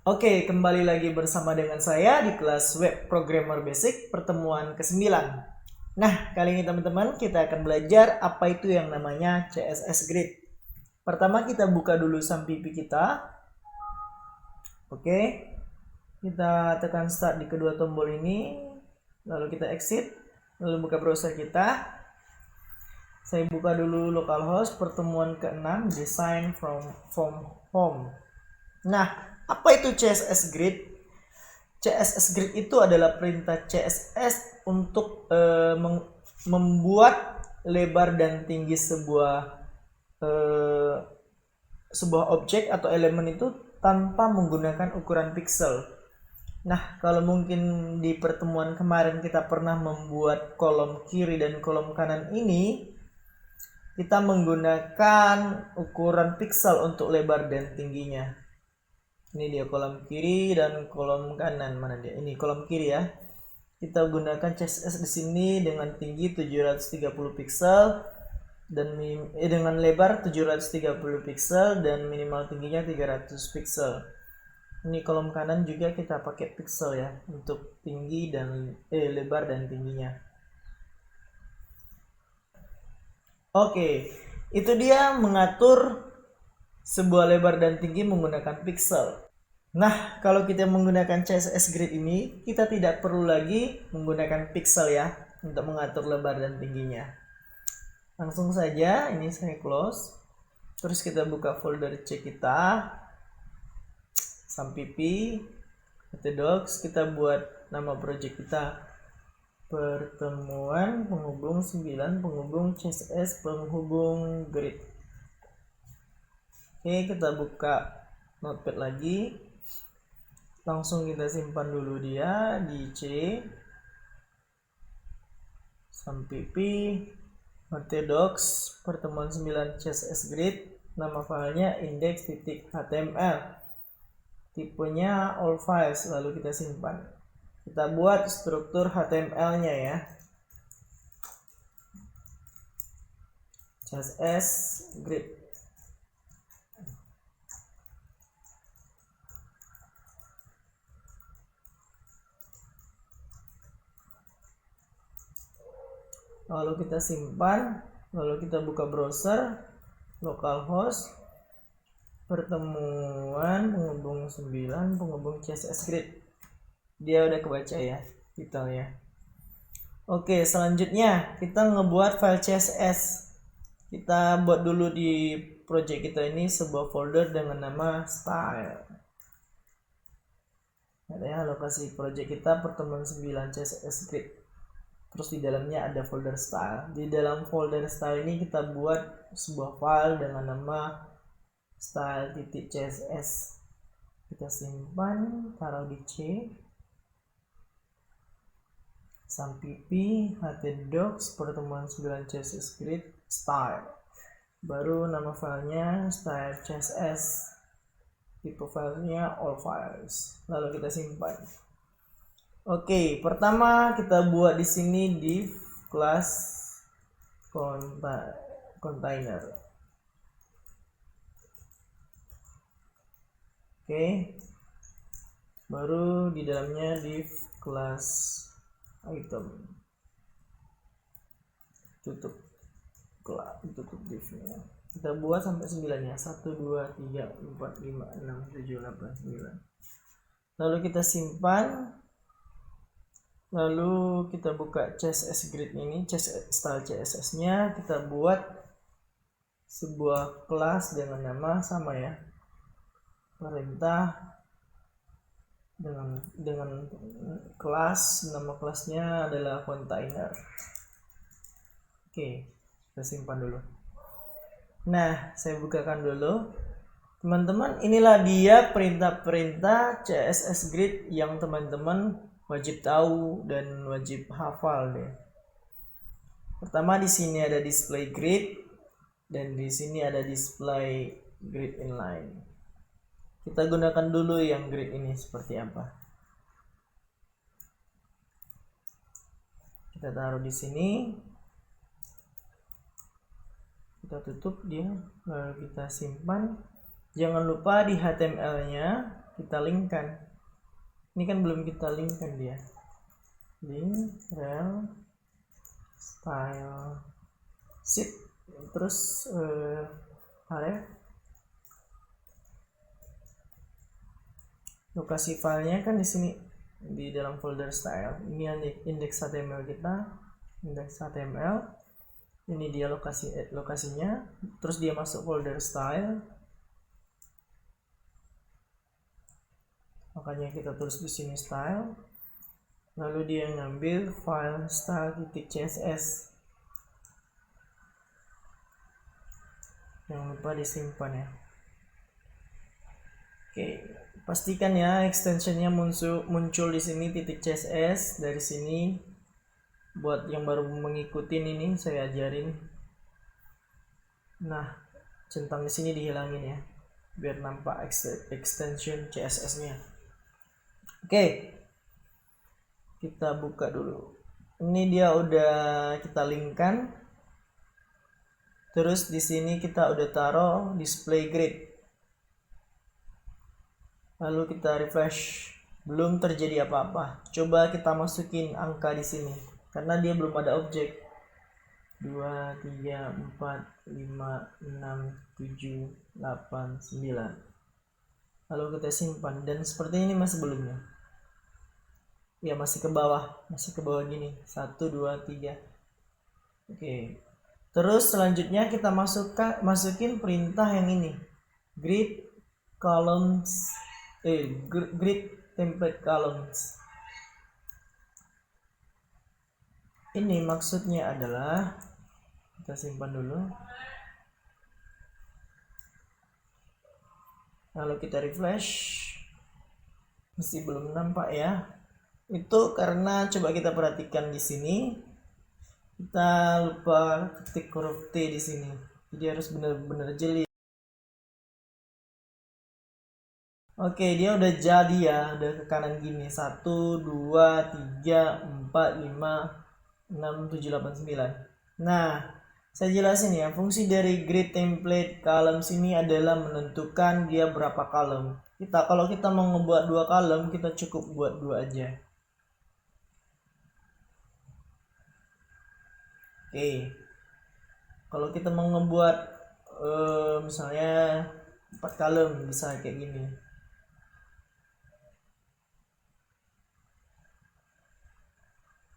Oke, kembali lagi bersama dengan saya di kelas Web Programmer Basic pertemuan ke-9. Nah, kali ini teman-teman kita akan belajar apa itu yang namanya CSS Grid. Pertama kita buka dulu Sampipi kita. Oke, kita tekan start di kedua tombol ini, lalu kita exit, lalu buka browser kita. Saya buka dulu localhost pertemuan ke-6 design from home. Nah, apa itu CSS Grid? CSS Grid itu adalah perintah CSS untuk membuat lebar dan tinggi sebuah objek atau elemen itu tanpa menggunakan ukuran pixel. Nah, kalau mungkin di pertemuan kemarin kita pernah membuat kolom kiri dan kolom kanan ini, kita menggunakan ukuran pixel untuk lebar dan tingginya. Ini dia kolom kiri dan kolom kanan. Mana dia? Ini kolom kiri ya. Kita gunakan CSS di sini dengan tinggi 730 pixel dan dengan lebar 730 pixel dan minimal tingginya 300 pixel. Ini kolom kanan juga kita pakai pixel ya untuk tinggi dan lebar dan tingginya. Oke, itu dia mengatur sebuah lebar dan tinggi menggunakan pixel. Nah, kalau kita menggunakan CSS Grid ini, kita tidak perlu lagi menggunakan pixel ya untuk mengatur lebar dan tingginya. Langsung saja, ini saya close. Terus kita buka folder C kita, Sampipi, docs, kita buat nama project kita. Pertemuan penghubung 9 penghubung CSS penghubung grid. Oke, kita buka notepad lagi, langsung kita simpan dulu dia di C Sampipi docs pertemuan 9 CSS grid, nama filenya index.html, tipenya all files, lalu kita simpan. Kita buat struktur HTML-nya ya. CSS grid. Lalu kita simpan, lalu kita buka browser, localhost, pertemuan penghubung 9 penghubung CSS grid. Dia udah kebaca ya detailnya. Oke, selanjutnya kita ngebuat file CSS. Kita buat dulu di project kita ini sebuah folder dengan nama style. Ada ya, lokasi project kita pertemuan 9 CSS grid. Terus di dalamnya ada folder style. Di dalam folder style ini kita buat sebuah file dengan nama style.css. Kita simpan, taruh di C. Sampipi docs pertemuan 9 CSS grid style. Baru nama filenya style CSS. Tipe filenya all files. Lalu kita simpan. Oke, pertama kita buat di sini div class container. Oke. Baru di dalamnya div class item. Tutup divnya. Kita buat sampai 9 ya. 1 2 3 4 5 6 7 8 9. Lalu kita simpan. Lalu kita buka CSS grid ini, style CSS-nya, kita buat sebuah kelas dengan nama sama ya. Perintah dengan kelas, nama kelasnya adalah container. Oke, kita simpan dulu. Nah, saya bukakan dulu. Teman-teman, inilah dia perintah-perintah CSS grid yang teman-teman wajib tahu dan wajib hafal deh. Pertama di sini ada display grid dan di sini ada display grid inline. Kita gunakan dulu yang grid ini seperti apa. Kita taruh di sini. Kita tutup dia, lalu kita simpan. Jangan lupa di HTML-nya kita linkkan. Ini kan belum kita linkkan dia. Link rel style sheet, terus area lokasi filenya kan di sini di dalam folder style. Ini index HTML kita, index HTML. Ini dia lokasinya, terus dia masuk folder style. Makanya kita tulis di sini style. Lalu dia ngambil file style.css. Jangan lupa disimpan ya. Oke, pastikan ya extensionnya muncul di sini .css. Dari sini buat yang baru mengikuti ini saya ajarin. Nah, centang di sini dihilangin ya, biar nampak extension CSS-nya. Oke, kita buka dulu. Ini dia udah kita linkkan. Terus di sini kita udah taruh display grid. Lalu kita refresh. Belum terjadi apa-apa. Coba kita masukin angka di sini karena dia belum ada objek. 2 3 4 5 6 7 8 9. Lalu kita simpan dan seperti ini masih belumnya. Ya masih ke bawah gini. 1 2 3. Oke. Terus selanjutnya kita masukin perintah yang ini. Grid columns grid template columns. Ini maksudnya adalah, kita simpan dulu. Lalu kita refresh. Masih belum nampak ya. Itu karena coba kita perhatikan di sini. Kita lupa ketik huruf T di sini. Jadi harus benar-benar jeli. Oke, dia udah jadi ya, udah ke kanan gini. 1 2 3 4 5 6 7 8 9. Nah, saya jelasin ya, fungsi dari grid template columns ini adalah menentukan dia berapa kolom. Kalau kita mau ngebuat 2 kolom, kita cukup buat 2 aja. Oke. Kalau kita mau ngebuat misalnya 4 kolom, bisa kayak gini.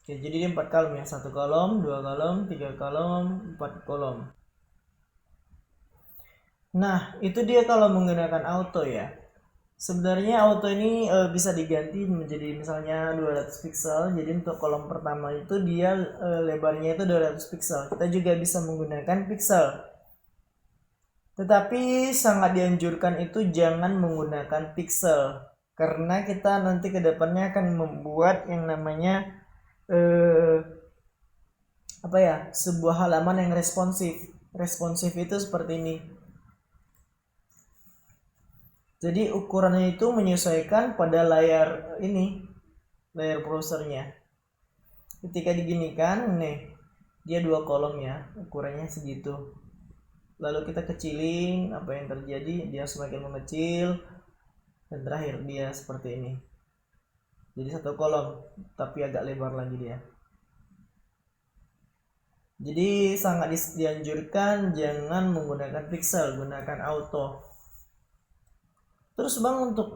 Oke, jadi dia 4 kolom ya, 1 kolom, 2 kolom, 3 kolom, 4 kolom. Nah, itu dia kalau menggunakan auto ya. Sebenarnya auto ini bisa diganti menjadi misalnya 200 pixel. Jadi untuk kolom pertama itu dia lebarnya itu 200 pixel. Kita juga bisa menggunakan pixel. Tetapi sangat dianjurkan itu jangan menggunakan pixel. Karena kita nanti kedepannya akan membuat yang namanya sebuah halaman yang responsif. Responsif itu seperti ini. Jadi ukurannya itu menyesuaikan pada layar ini, layar browsernya. Ketika diginikan, nih dia 2 kolom ya, ukurannya segitu. Lalu kita kecilin, apa yang terjadi? Dia semakin mengecil dan terakhir dia seperti ini. Jadi 1 kolom, tapi agak lebar lagi dia. Jadi sangat dianjurkan jangan menggunakan pixel, gunakan auto. Terus Bang, untuk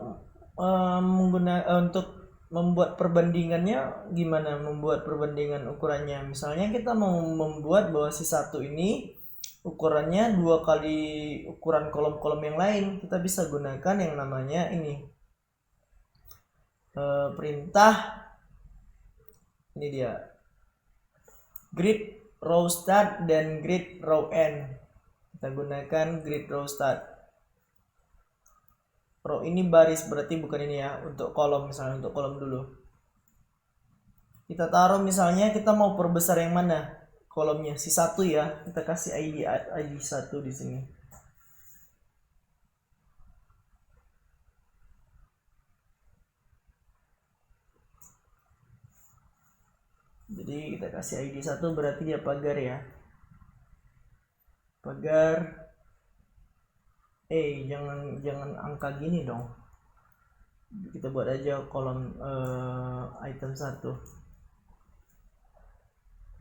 untuk membuat perbandingannya gimana? Membuat perbandingan ukurannya, misalnya kita mau membuat bahwa si 1 ini ukurannya 2 kali ukuran kolom-kolom yang lain, kita bisa gunakan yang namanya ini perintah ini dia, grid row start dan grid row end. Kita gunakan grid row start. Row ini baris, berarti bukan ini ya, untuk kolom. Misalnya untuk kolom dulu kita taruh, misalnya kita mau perbesar yang mana kolomnya, si 1 ya, kita kasih ID 1 di sini. Jadi kita kasih ID 1, berarti dia pagar ya, pagar jangan angka gini dong. Kita buat aja kolom item 1.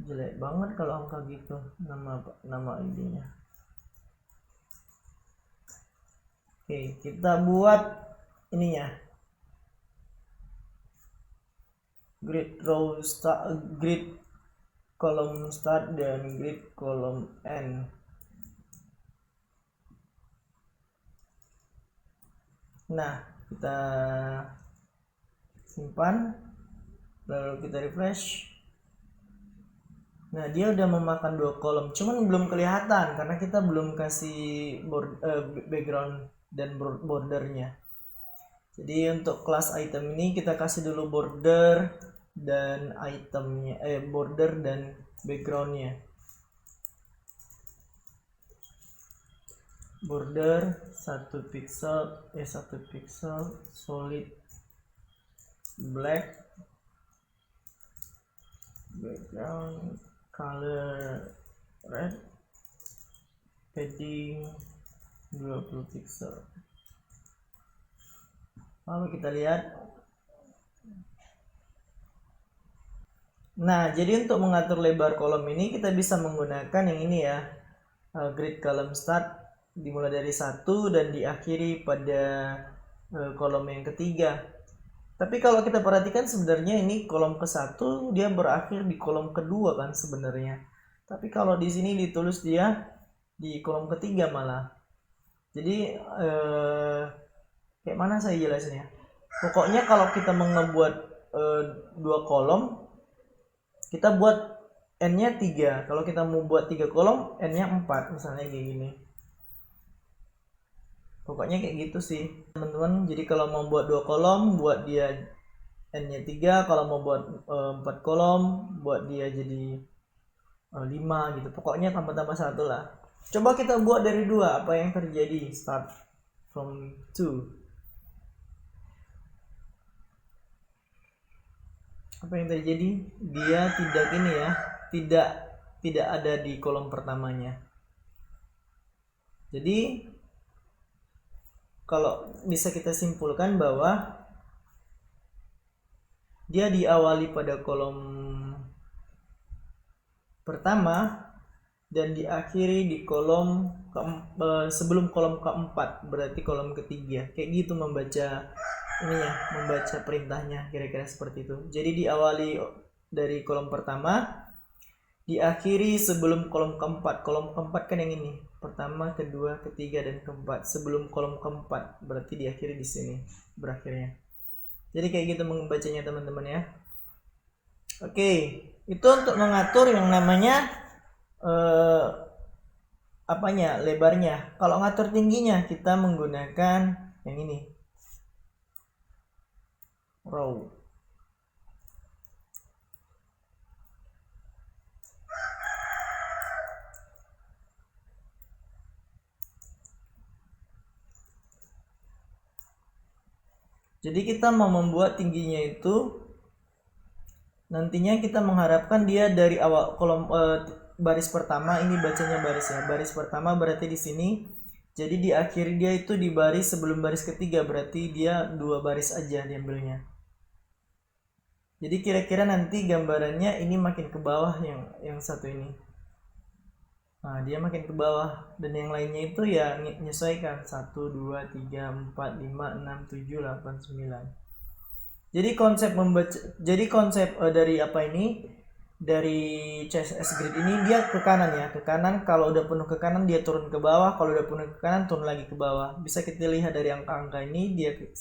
Jelek banget kalau angka gitu nama idenya. Oke, kita buat ininya. Grid row start, grid kolom start dan grid kolom end. Nah, kita simpan, lalu kita refresh. Nah, dia udah memakan 2 kolom, cuman belum kelihatan karena kita belum kasih background dan bordernya. Jadi untuk kelas item ini kita kasih dulu border dan itemnya, border dan backgroundnya. Border 1 pixel solid black, background color red, padding 20 pixel. Lalu kita lihat. Nah, jadi untuk mengatur lebar kolom ini kita bisa menggunakan yang ini ya, grid column start dimulai dari 1 dan diakhiri pada kolom yang ketiga. Tapi kalau kita perhatikan sebenarnya ini kolom ke-1 dia berakhir di kolom kedua kan sebenarnya. Tapi kalau di sini ditulis dia di kolom ketiga malah. Jadi kayak mana saya jelasinnya? Pokoknya kalau kita mau ngebuat 2 kolom, kita buat n-nya 3. Kalau kita mau buat 3 kolom, n-nya 4 misalnya kayak gini. Pokoknya kayak gitu sih teman-teman. Jadi kalau mau buat 2 kolom, buat dia n-nya 3. Kalau mau buat 4 kolom, buat dia jadi 5 gitu. Pokoknya tambah-tambah 1 lah. Coba kita buat dari 2, apa yang terjadi? Start from 2. Apa yang terjadi? Dia tidak ini ya, tidak ada di kolom pertamanya. Jadi kalau bisa kita simpulkan bahwa dia diawali pada kolom pertama dan diakhiri di kolom sebelum kolom keempat, berarti kolom ketiga. Kayak gitu membaca ini ya, membaca perintahnya kira-kira seperti itu. Jadi diawali dari kolom pertama, diakhiri sebelum kolom keempat. Kolom keempat kan yang ini, pertama, kedua, ketiga, dan keempat. Sebelum kolom keempat, berarti diakhiri di sini berakhirnya. Jadi kayak gitu membacanya teman-teman ya. Oke, itu untuk mengatur yang namanya lebarnya. Kalau ngatur tingginya kita menggunakan yang ini, row. Jadi kita mau membuat tingginya itu nantinya kita mengharapkan dia dari awal kolom baris pertama, ini bacanya baris ya. Baris pertama berarti di sini. Jadi di akhir dia itu di baris sebelum baris ketiga, berarti dia 2 baris aja diambilnya. Jadi kira-kira nanti gambarannya ini makin ke bawah yang satu ini. Nah, dia makin ke bawah dan yang lainnya itu ya menyesuaikan 1 2 3 4 5 6 7 8 9. Jadi konsep dari apa ini? Dari CSS Grid ini dia ke kanan ya, ke kanan. Kalau udah penuh ke kanan dia turun ke bawah, kalau udah penuh ke kanan turun lagi ke bawah. Bisa kita lihat dari angka-angka ini, dia 1,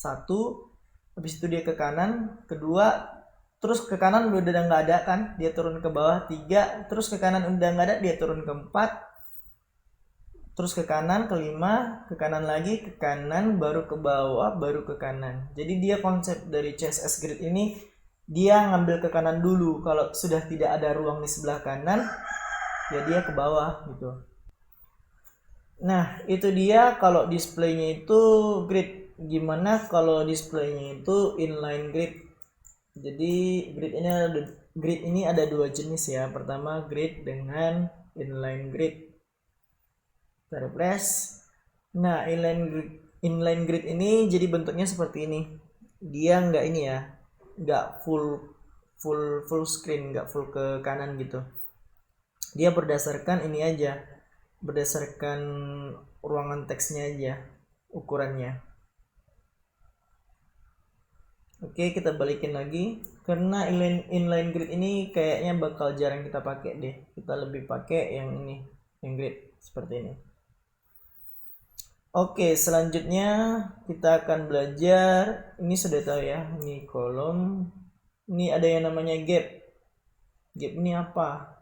habis itu dia ke kanan, kedua, terus ke kanan udah nggak ada kan, dia turun ke bawah. 3, terus ke kanan udah nggak ada, dia turun ke 4, terus ke kanan, ke 5, ke kanan lagi, ke kanan, baru ke bawah, baru ke kanan. Jadi dia konsep dari CSS Grid ini, dia ngambil ke kanan dulu. Kalau sudah tidak ada ruang di sebelah kanan, ya dia ke bawah gitu. Nah, itu dia kalau displaynya itu grid. Gimana kalau displaynya itu inline grid? Jadi grid ini ada 2 jenis ya. Pertama grid dengan inline grid. Kita refresh. Nah, inline grid ini jadi bentuknya seperti ini. Dia nggak ini ya, nggak full screen, nggak full ke kanan gitu. Dia berdasarkan ini aja, berdasarkan ruangan teksnya aja ukurannya. Oke, kita balikin lagi karena inline grid ini kayaknya bakal jarang kita pakai deh. Kita lebih pakai yang ini, yang grid seperti ini. Oke, selanjutnya kita akan belajar, ini sudah tahu ya, ini kolom. Ini ada yang namanya gap. Gap ini apa?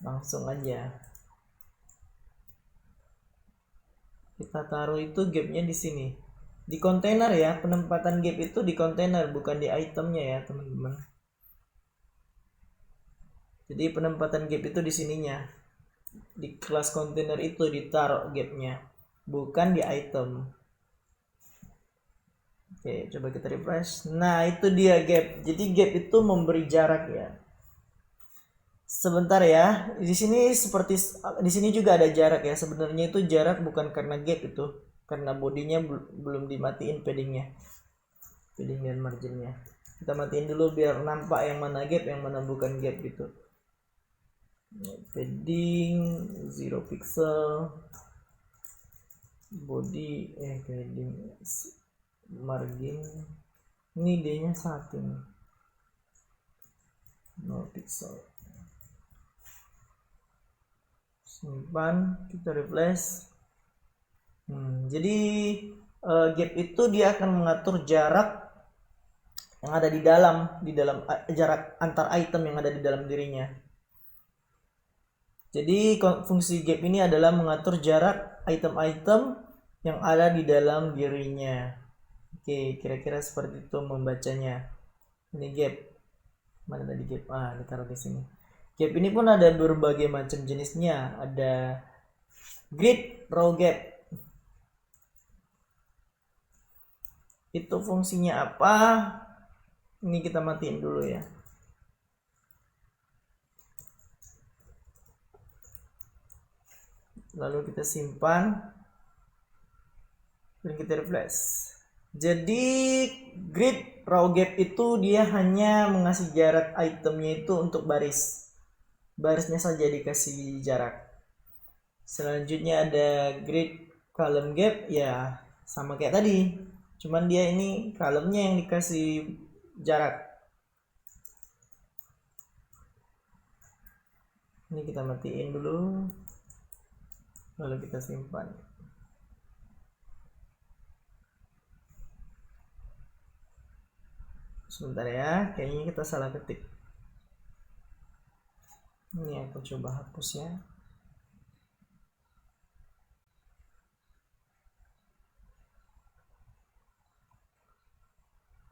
Langsung aja. Kita taruh itu gapnya di sini. Di kontainer ya, penempatan gap itu di kontainer, bukan di itemnya ya teman-teman. Jadi penempatan gap itu di sininya. Di kelas kontainer itu ditaruh gapnya, bukan di item. Oke, coba kita refresh. Nah, itu dia gap. Jadi gap itu memberi jarak ya. Sebentar ya. Di sini seperti di sini juga ada jarak ya. Sebenarnya itu jarak bukan karena gap itu, karena bodinya belum dimatiin paddingnya. Padding dan marginnya. Kita matiin dulu biar nampak yang mana gap, yang mana bukan gap gitu. Padding 0 pixel. Body padding margin ini D nya 1 nih, 0 pixel. Simpan, kita refresh. Jadi gap itu dia akan mengatur jarak yang ada di dalam jarak antar item yang ada di dalam dirinya. Jadi fungsi gap ini adalah mengatur jarak item-item yang ada di dalam dirinya. Oke, kira-kira seperti itu membacanya. Ini gap. Mana tadi gap? Ditaruh di sini. Gap ini pun ada berbagai macam jenisnya. Ada grid, row gap. Itu fungsinya apa? Ini kita matiin dulu ya. Lalu kita simpan dan kita refresh. Jadi grid row gap itu dia hanya mengasih jarak itemnya itu untuk barisnya saja dikasih jarak. Selanjutnya ada grid column gap, ya sama kayak tadi, cuman dia ini columnnya yang dikasih jarak. Ini kita matiin dulu, lalu kita simpan. Sebentar ya, kayaknya kita salah ketik. Ini aku coba hapus ya.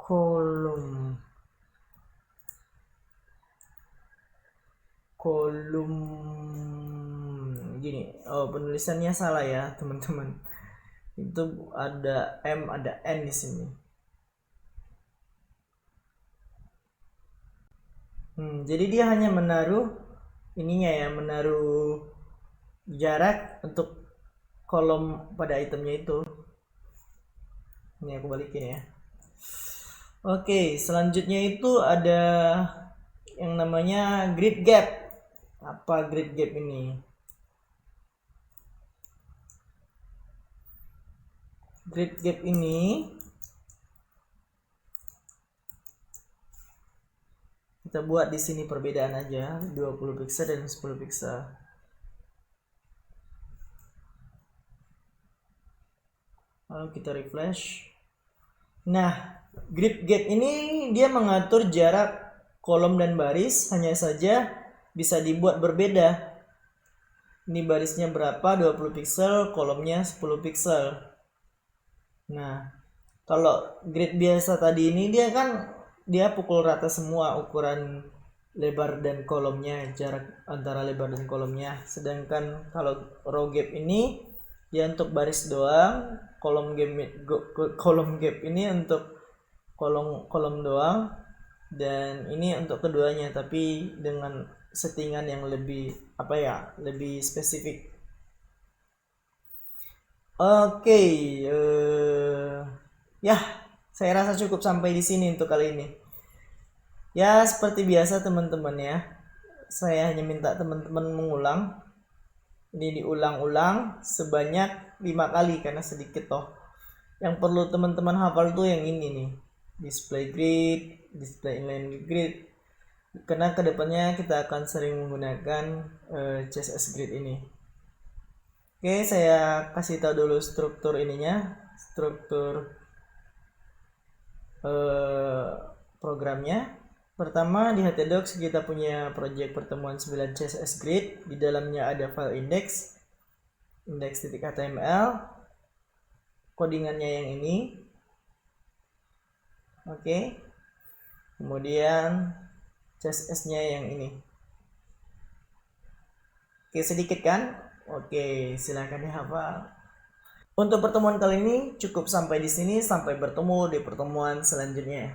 Kolom gini. Penulisannya salah ya teman-teman. Itu ada M, ada N di sini. Jadi dia hanya menaruh ininya ya, menaruh jarak untuk kolom pada itemnya itu. Ini aku balikin ya. Oke, selanjutnya itu ada yang namanya grid gap. Apa grid gap ini? Grid gap ini kita buat di sini perbedaan aja, 20 pixel dan 10 pixel. Lalu kita refresh. Nah, grid gap ini dia mengatur jarak kolom dan baris, hanya saja bisa dibuat berbeda. Ini barisnya berapa? 20 pixel, kolomnya 10 pixel. Nah, kalau grid biasa tadi ini dia pukul rata semua ukuran lebar dan kolomnya, jarak antara lebar dan kolomnya. Sedangkan kalau row gap ini dia untuk baris doang, kolom gap ini untuk kolom doang, dan ini untuk keduanya tapi dengan settingan yang lebih lebih spesifik. Oke, ya, saya rasa cukup sampai di sini untuk kali ini. Ya, seperti biasa teman-teman ya. Saya hanya minta teman-teman mengulang. Ini diulang-ulang sebanyak 5 kali karena sedikit toh. Yang perlu teman-teman hafal tuh yang ini nih. Display grid, display inline grid. Karena kedepannya kita akan sering menggunakan CSS grid ini. Oke, saya kasih tahu dulu struktur ininya, struktur programnya. Pertama di htdocs kita punya project pertemuan 9 CSS grid. Di dalamnya ada file index, index.html, codingannya yang ini. Oke. Kemudian CSS-nya yang ini. Oke, sedikit kan? Oke, silakan dihafal. Untuk pertemuan kali ini cukup sampai di sini. Sampai bertemu di pertemuan selanjutnya.